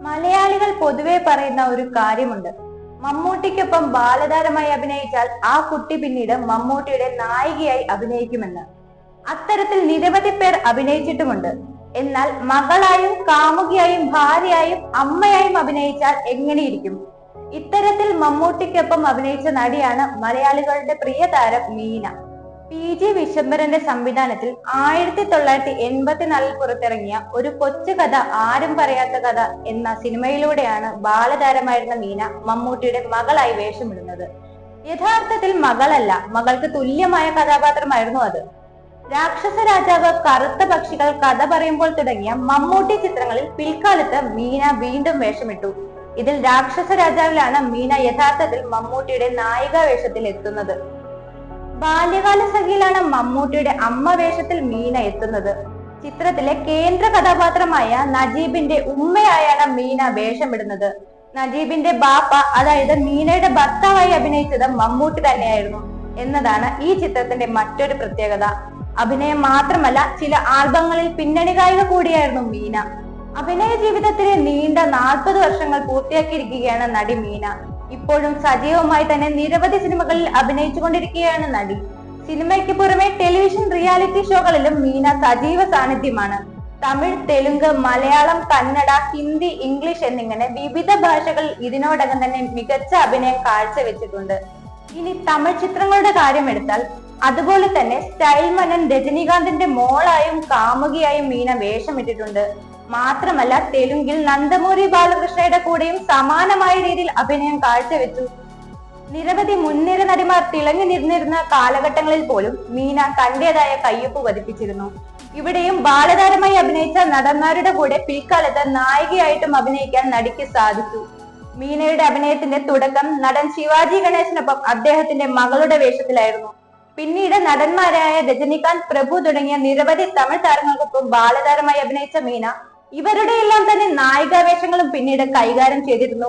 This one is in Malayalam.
മലയാളികൾ പൊതുവെ പറയുന്ന ഒരു കാര്യമുണ്ട്. മമ്മൂട്ടിക്കൊപ്പം ബാലതാരമായി അഭിനയിച്ചാൽ ആ കുട്ടി പിന്നീട് മമ്മൂട്ടിയുടെ നായികയായി അഭിനയിക്കുമെന്ന്. അത്തരത്തിൽ നിരവധി പേർ അഭിനയിച്ചിട്ടുമുണ്ട്. എന്നാൽ മകളായും കാമുകിയായും ഭാര്യയായും അമ്മയായും അഭിനയിച്ചാൽ എങ്ങനെയിരിക്കും? ഇത്തരത്തിൽ മമ്മൂട്ടിക്കൊപ്പം അഭിനയിച്ച നടിയാണ് മലയാളികളുടെ പ്രിയ താരം മീന. PG വിശ്വംഭരന്റെ സംവിധാനത്തിൽ 1984 പുറത്തിറങ്ങിയ ഒരു കൊച്ചു കഥ ആരും പറയാത്ത കഥ എന്ന സിനിമയിലൂടെയാണ് ബാലതാരമായിരുന്ന മീന മമ്മൂട്ടിയുടെ മകളായി വേഷമിടുന്നത്. യഥാർത്ഥത്തിൽ മകളല്ല, മകൾക്ക് തുല്യമായ കഥാപാത്രമായിരുന്നു അത്. രാക്ഷസ രാജാവ്, കറുത്ത പക്ഷികൾ, കഥ പറയുമ്പോൾ തുടങ്ങിയ മമ്മൂട്ടി ചിത്രങ്ങളിൽ പിൽക്കാലത്ത് മീന വീണ്ടും വേഷമിട്ടു. ഇതിൽ രാക്ഷസ രാജാവിലാണ് മീന യഥാർത്ഥത്തിൽ മമ്മൂട്ടിയുടെ നായിക വേഷത്തിൽ എത്തുന്നത്. ബാല്യകാല സഖിയിലാണ് മമ്മൂട്ടിയുടെ അമ്മ വേഷത്തിൽ മീന എത്തുന്നത്. ചിത്രത്തിലെ കേന്ദ്ര കഥാപാത്രമായ നജീബിന്റെ ഉമ്മയായാണ് മീന വേഷമിടുന്നത്. നജീബിന്റെ ബാപ്പ, അതായത് മീനയുടെ ഭർത്താവായി അഭിനയിച്ചത് മമ്മൂട്ടി തന്നെയായിരുന്നു എന്നതാണ് ഈ ചിത്രത്തിന്റെ മറ്റൊരു പ്രത്യേകത. അഭിനയം മാത്രമല്ല, ചില ആൽബങ്ങളിൽ പിന്നണി ഗായിക കൂടിയായിരുന്നു മീന. അഭിനയ ജീവിതത്തിലെ നീണ്ട 40 വർഷങ്ങൾ പൂർത്തിയാക്കിയിരിക്കുകയാണ് നടി മീന. ഇപ്പോഴും സജീവമായി തന്നെ നിരവധി സിനിമകളിൽ അഭിനയിച്ചുകൊണ്ടിരിക്കുകയാണ് നടി. സിനിമയ്ക്ക് പുറമെ ടെലിവിഷൻ റിയാലിറ്റി ഷോകളിലും മീന സജീവ സാന്നിധ്യമാണ്. തമിഴ്, തെലുങ്ക്, മലയാളം, കന്നഡ, ഹിന്ദി, ഇംഗ്ലീഷ് എന്നിങ്ങനെ വിവിധ ഭാഷകളിൽ ഇതിനോടകം തന്നെ മികച്ച അഭിനയം കാഴ്ചവെച്ചിട്ടുണ്ട്. ഇനി തമിഴ് ചിത്രങ്ങളുടെ കാര്യമെടുത്താൽ അതുപോലെ തന്നെ സ്റ്റൈൽ മനൻ രജനീകാന്തിന്റെ മോളായും കാമുകിയായും മീന വേഷമിട്ടിട്ടുണ്ട്. മാത്രമല്ല, തെലുങ്കിൽ നന്ദമൂരി ബാലകൃഷ്ണയുടെ കൂടെയും സമാനമായ രീതിയിൽ അഭിനയം കാഴ്ചവെച്ചു. നിരവധി മുൻനിര നടിമാർ തിളങ്ങി നിന്നിരുന്ന കാലഘട്ടങ്ങളിൽ പോലും മീന തന്റേതായ കയ്യൊപ്പ് പതിപ്പിച്ചിരുന്നു. ഇവിടെയും ബാലതാരമായി അഭിനയിച്ച നടന്മാരുടെ കൂടെ പിൽക്കാലത്ത് നായികയായിട്ടും അഭിനയിക്കാൻ നടിക്ക് സാധിച്ചു. മീനയുടെ അഭിനയത്തിന്റെ തുടക്കം നടൻ ശിവാജി ഗണേശനൊപ്പം അദ്ദേഹത്തിന്റെ മകളുടെ വേഷത്തിലായിരുന്നു. പിന്നീട് നടന്മാരായ രജനികാന്ത്, പ്രഭു തുടങ്ങിയ നിരവധി തമിഴ് താരങ്ങൾക്കൊപ്പം ബാലതാരമായി അഭിനയിച്ച മീന ഇവരുടെ എല്ലാം തന്നെ നായികാവേഷങ്ങളും പിന്നീട് കൈകാര്യം ചെയ്തിരുന്നു.